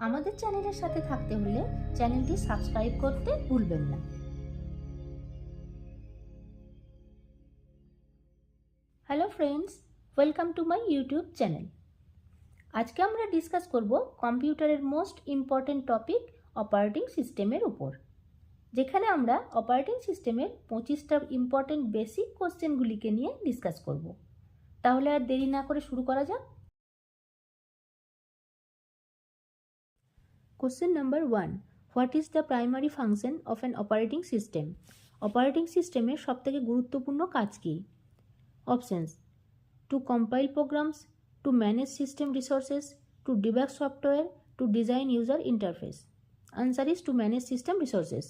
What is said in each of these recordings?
আমাদের চ্যানেলের সাথে থাকতে হলে চ্যানেলটি সাবস্ক্রাইব করতে ভুলবেন না। Hello friends, welcome to my YouTube channel. আজকে আমরা ডিসকাস করব কম্পিউটারের মোস্ট ইম্পর্টেন্ট টপিক অপারেটিং সিস্টেমের উপর, যেখানে আমরা অপারেটিং সিস্টেমের 25টা ইম্পর্টেন্ট বেসিক কোশ্চেনগুলিকে নিয়ে ডিসকাস করব। তাহলে আর দেরি না করে শুরু করা যাক। Question number 1. What is the primary function of an operating system? Operating সিস্টেমের সবথেকে গুরুত্বপূর্ণ কাজ কি? Options: to compile programs, to manage system resources, to debug software, to design user interface. Answer is to manage system resources.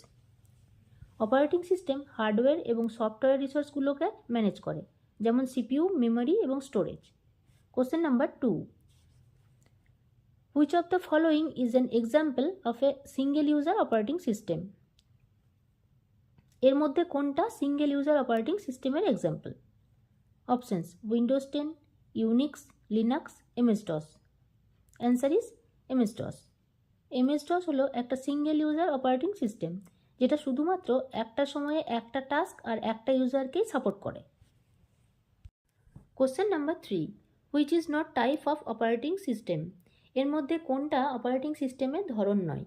Operating system hardware এবং software রিসোর্সগুলোকে manage করে, যেমন CPU, memory এবং storage. Question number 2. Which of the following is an example of a single user operating system? এর মধ্যে কোনটা single user operating সিস্টেমের example? Options: Windows 10, Unix, Linux, MS-DOS. Answer is MS-DOS. MS-DOS হলো একটা single user operating system, যেটা শুধুমাত্র একটা সময়ে একটা টাস্ক আর একটা ইউজারকেই সাপোর্ট করে। Question number 3. Which is not type of operating system? এর মধ্যে কোনটা অপারেটিং সিস্টেমের ধরন নয়?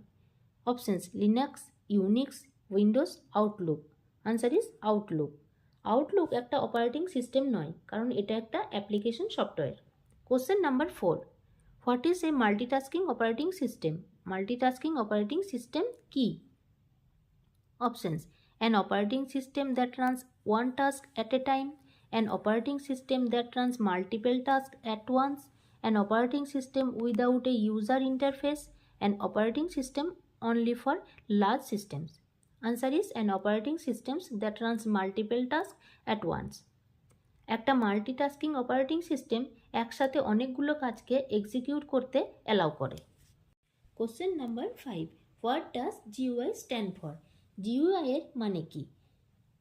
Options: Linux, Unix, Windows, Outlook. Answer is Outlook. Outlook একটা অপারেটিং সিস্টেম নয়, কারণ এটা একটা application software. Question number 4. What is a multitasking operating system? Multitasking operating system কি? Options: an operating system that runs one task at a time, an operating system that runs multiple task at once, an operating system without a user interface, an operating system only for large systems. Answer is an operating systems that runs multiple tasks at once. একটা multitasking operating system একসাথে অনেকগুলো কাজকে execute করতে allow করে। Question number 5. What does GUI stand for? GUI এর মানে কি?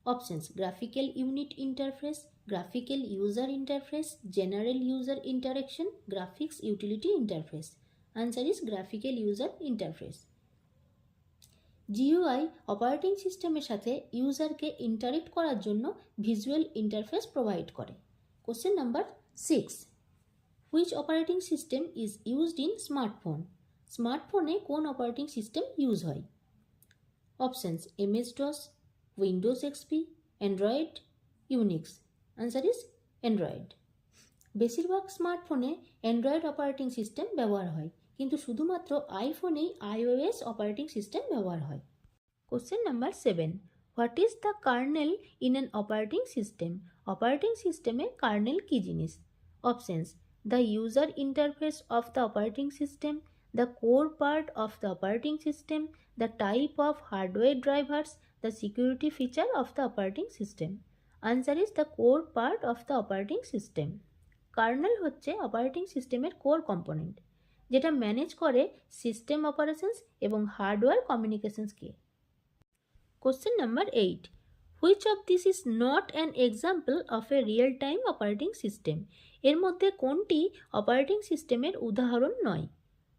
Options: graphical unit interface, graphical user interface, general user interaction, graphics utility interface. Answer is graphical user interface. GUI operating সিস্টেমের সাথে ইউজারকে ইন্টারেক্ট করার জন্য visual interface provide করে। Question number 6. Which operating system is used in smartphone? স্মার্টফোনে কোন operating system use হয়? Options: MS-DOS, Windows XP, Android, Unix. Answer is Android. বেশিরভাগ স্মার্টফোনে অ্যান্ড্রয়েড অপারেটিং সিস্টেম ব্যবহার হয়, কিন্তু শুধুমাত্র আইফোনেই iOS অপারেটিং সিস্টেম ব্যবহার হয়। Question number 7. What is the kernel in an operating system? Operating সিস্টেমে কার্নেল কী জিনিস? Options: the user interface of the operating system, the core part of the operating system, the type of hardware drivers, the security feature of the operating system. Answer is the core part of the operating system. Kernel হচ্ছে operating সিস্টেমের core component, যেটা manage করে system operations এবং hardware কমিউনিকেশনসকে। Question number 8. Which of this is not an example of a real time operating system? এর মধ্যে কোনটি operating সিস্টেমের উদাহরণ নয়?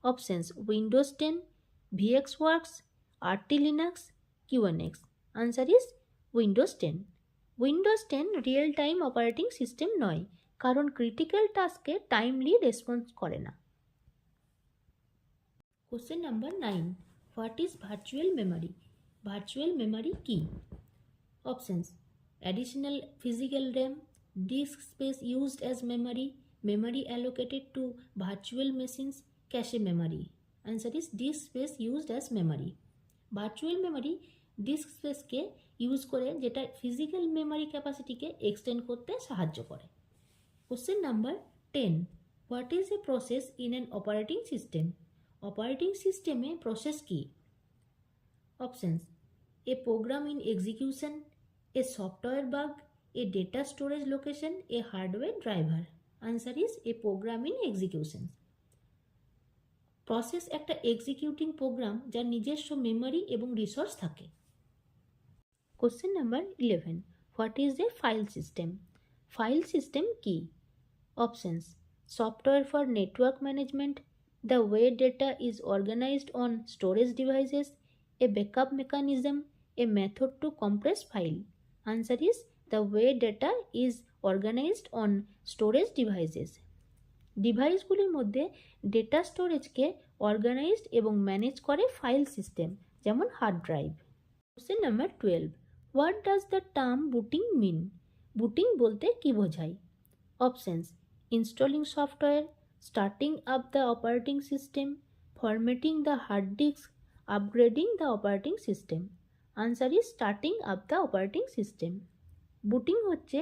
Options: Windows 10, VxWorks, RT Linux, QNX. Answer is Windows 10। Windows 10 real time operating system নয়, কারণ critical টাস্কে timely response করে না। Question number 9. What is virtual memory? Virtual memory কি? Options: additional physical RAM, disk space used as memory, memory allocated two virtual machines, cache memory. Answer is disk space used as memory. Virtual memory disk স্পেসকে use করে, যেটা physical memory ক্যাপাসিটিকে extend করতে সাহায্য করে। Question number 10. What is a process in an operating system? Operating সিস্টেমে process কি? Options: a program in execution, a software bug, a data storage location, a hardware driver. Answer is a program in execution. Process একটা executing program যার নিজস্ব memory এবং resource থাকে। Question number 11. What is a file system? File system কি? Options: software for network management, the way data is organized on storage devices, a backup mechanism, a method to compress file. Answer is the way data is organized on storage devices. ডিভাইসগুলির মধ্যে data স্টোরেজকে organised এবং manage করে file system, যেমন hard drive. Question number 12, what does the term booting mean? Booting বলতে কি বোঝায়? Options: installing software, starting up the operating system, formatting the hard disk, upgrading the operating system. Answer is starting up the operating system. Booting হচ্ছে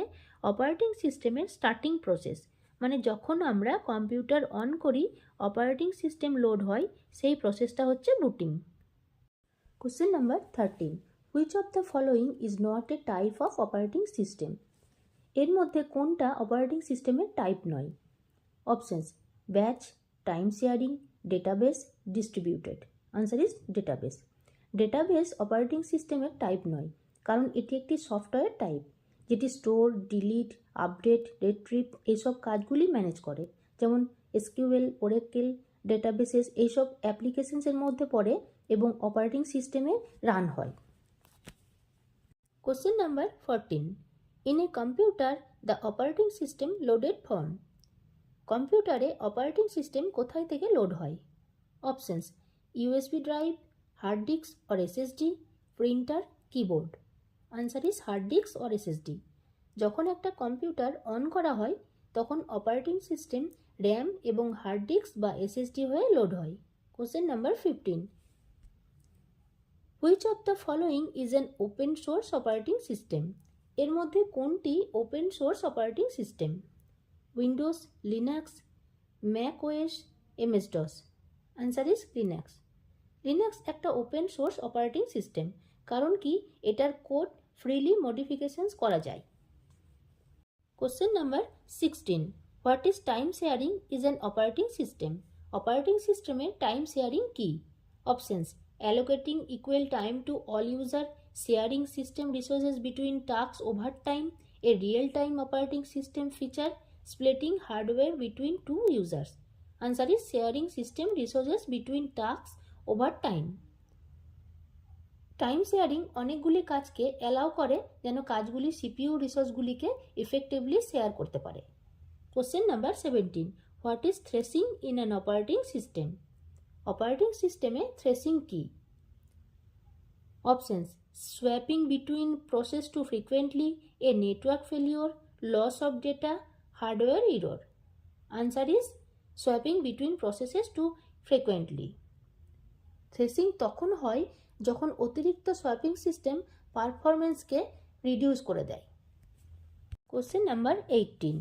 operating সিস্টেমের starting process, মানে যখন আমরা computer on করি operating system load হয়, সেই প্রসেসটা হচ্ছে booting. Question number 13, which of the following is not a type of operating system? এর মধ্যে কোনটা অপারেটিং সিস্টেমের টাইপ নয়? Options: batch, time sharing, database, distributed. Answer is database. Database operating সিস্টেমের টাইপ নয়, কারণ এটি একটি সফটওয়্যার টাইপ যেটি স্টোর, ডিলিট, আপডেট, রিট্রিভ এইসব কাজগুলি ম্যানেজ করে, যেমন এসকিউএল, ওরাকেল, ডেটাবেসেস এইসব অ্যাপ্লিকেশনসের মধ্যে পড়ে এবং অপারেটিং সিস্টেমে রান হয়। Question number 14, in a computer the operating system loaded from? কম্পিউটারে অপারেটিং সিস্টেম কোথায় থেকে লোড হয়? Options: USB drive, hard disk or SSD, printer, keyboard. Answer is hard disk or SSD. যখন একটা কম্পিউটার অন করা হয় তখন অপারেটিং সিস্টেম র্যাম এবং হার্ড ডিস্ক বা এসএসডি হয়ে লোড হয়। Question number 15, which of the following is an open source operating system? এর মধ্যে কোনটি open source operating system? Windows, Linux, Mac OS, MS DOS. Answer is Linux. Linux একটা open source operating system, কারণ কি এটার code freely modifications করা যায়। Question number 16, what is time sharing is an operating system? Operating সিস্টেমের time sharing কি? Options: allocating equal time to all user, sharing system resources between task over time, a real time operating system feature, splitting hardware between two users. Answer is sharing system resources between tasks over time. Time sharing অনেকগুলি কাজকে allow করে যেন কাজগুলি CPU রিসোর্সগুলিকে effectively share করতে পারে। Question number 17, what is thrashing in an operating system? Operating সিস্টেমে thrashing কি? Options: swapping between process too frequently, a network failure, loss of data, hardware error. Answer is swapping between processes too frequently. Thrashing তখন হয় যখন অতিরিক্ত swapping system পারফরমেন্সকে reduce করে দেয়। Question number 18,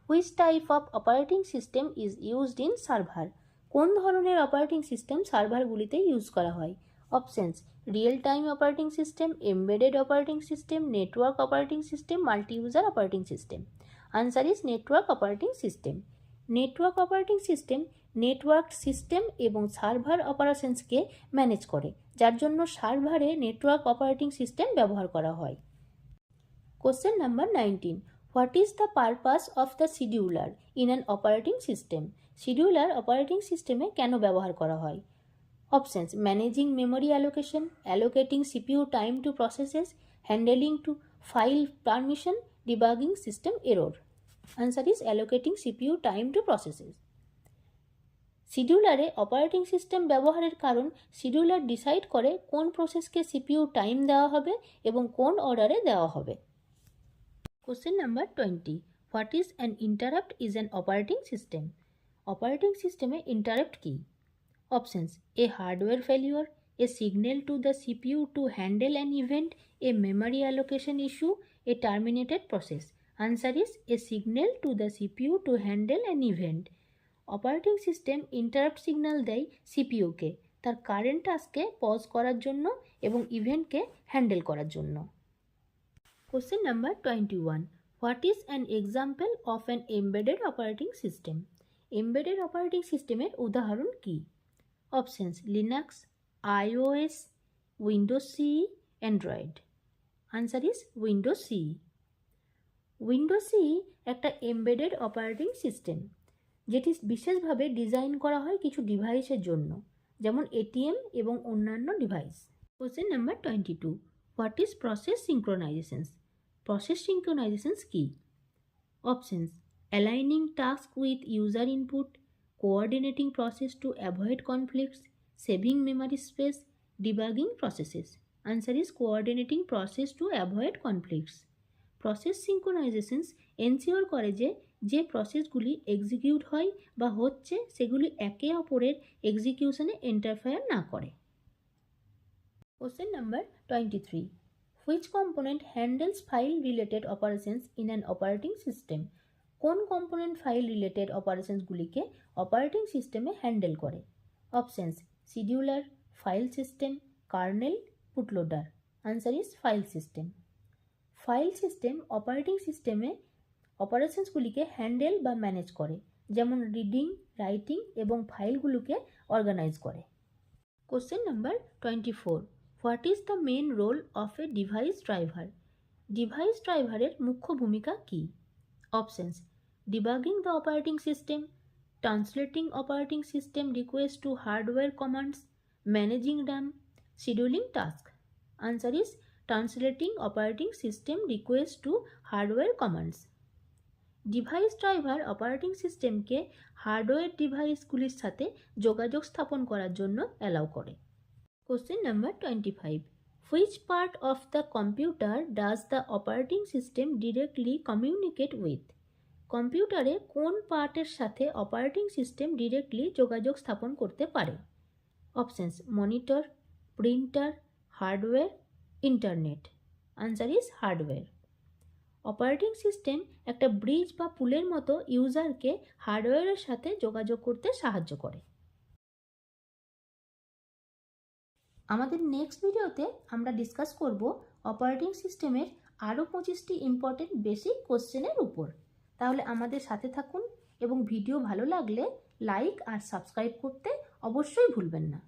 which type of operating system is used in server? কোন ধরনের operating system সার্ভারগুলিতে use করা হয়? Options: real time operating system, embedded operating system, network operating system, multi user operating system. Answer is network operating system. Network operating system network system এবং server অপারেশনসকে manage করে, যার জন্য সার্ভারে network operating system ব্যবহার করা হয়। Question number 19, what is the purpose of the scheduler in an operating system? Scheduler operating সিস্টেমে কেন ব্যবহার করা হয়? Options: managing memory allocation, allocating CPU time to processes, handling to file permission, debugging system error. Answer is allocating CPU time to processes. শিডিউলারে operating system ব্যবহারের কারণ scheduler decide করে কোন প্রসেসকে সিপিইউ টাইম দেওয়া হবে এবং কোন অর্ডারে দেওয়া হবে। Question number 20, what is an interrupt is an operating system? Operating সিস্টেমে ইন্টারাপ্ট কি? Options: A hardware failure, A signal to the CPU to handle an event, A memory allocation issue, A terminated process. Answer is A signal to the CPU to handle an event. Operating system interrupt signal দেয় সিপিইউকে তার current টাস্ককে pause করার জন্য এবং ইভেন্টকে handle করার জন্য। Question number 21, what is an example of an embedded operating system? Embedded operating সিস্টেমের উদাহরণ কি? অপশনস: লিনাক্স, আইওএস, উইন্ডোজ সিই, অ্যান্ড্রয়েড। আনসার ইজ উইন্ডোজ সিই। উইন্ডোজ সিই একটা এমবেডেড অপারেটিং সিস্টেম যেটি বিশেষভাবে ডিজাইন করা হয় কিছু ডিভাইসের জন্য, যেমন এটিএম এবং অন্যান্য device. Question number 22, what is process synchronizations? Process synchronizations কি? Options: aligning task with user input, coordinating process to avoid conflicts, saving memory space, debugging processes. Answer is coordinating process to avoid conflicts. Process synchronizations ensure করে যে প্রসেসগুলি execute হয় বা হচ্ছে সেগুলি একে অপরের এক্সিকিউশনে interfere না করে। Question number 23, which component handles file related operations in an operating system? কোন কম্পোনেন্ট ফাইল রিলেটেড অপারেশনসগুলিকে অপারেটিং সিস্টেমে হ্যান্ডেল করে? Options: scheduler, file system, kernel, bootloader. Answer is file system. File system operating সিস্টেমে অপারেশনসগুলিকে handle বা manage করে, যেমন reading, writing এবং ফাইলগুলোকে organize করে। Question number 24, what is the main role of a device driver? Device ড্রাইভারের মুখ্য ভূমিকা কী? Options: debugging the operating system, translating operating system request to hardware commands, managing RAM, scheduling task. Answer is translating operating system request to hardware commands. Device driver operating সিস্টেমকে hardware ডিভাইসগুলির সাথে যোগাযোগ স্থাপন করার জন্য অ্যালাউ করে। Question number 25, which part of the computer does the operating system directly communicate with? কম্পিউটারে কোন পার্টের সাথে অপারেটিং সিস্টেম ডিরেক্টলি যোগাযোগ স্থাপন করতে পারে? Options: monitor, printer, hardware, internet. Answer is hardware. Operating system একটা ব্রিজ বা পুলের মতো ইউজারকে হার্ডওয়্যারের সাথে যোগাযোগ করতে সাহায্য করে। আমাদের নেক্সট ভিডিওতে আমরা ডিসকাস করব অপারেটিং সিস্টেমের আরও 25টি ইম্পর্টেন্ট বেসিক কোশ্চেনের উপর। তাহলে আমাদের সাথে থাকুন এবং ভিডিও ভালো লাগলে লাইক আর সাবস্ক্রাইব করতে অবশ্যই ভুলবেন না।